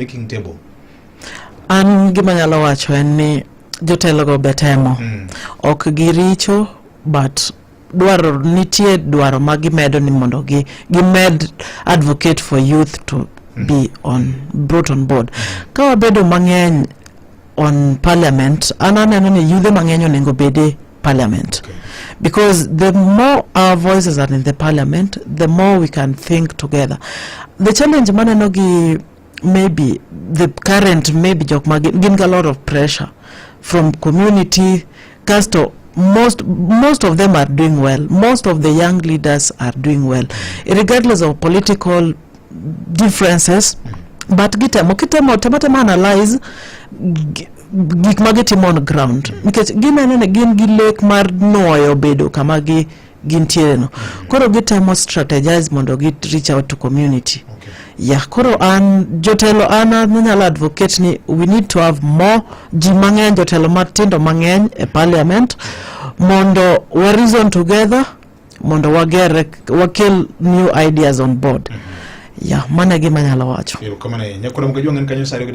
making table. An gima nyalo wacho en ni jotelo go betemo ok giricho, but nitie dwaro ma gimedo ni mondo gimed advocate for youth to be brought on board. Ka wabedo mang'eny on parliament, aneno ni youth mang'eny onego bede parliament. Okay. Because the more our voices are in the parliament, the more we can think together. The challenge maneno maybe the current jok gin a lot of pressure from community. Casto most of them are doing well. Most of the young leaders are doing well, regardless of political differences. But kitemo analyze gik magitimo on ground, because ginene gin gi lek mar noyo bedo kama gintiere no. Koro gitemo strategize mondo reach out to community. Okay. Yeah, koro jotelo nyalo advocate ni we need to have more ji mang'eny, jotelo matindo mang'eny e parliament mondo we reason together, mondo wakel new ideas on board. Yeah, mana gima nyalo wacho. Yo, kama ne nyakura mkajua ngani kanyo sari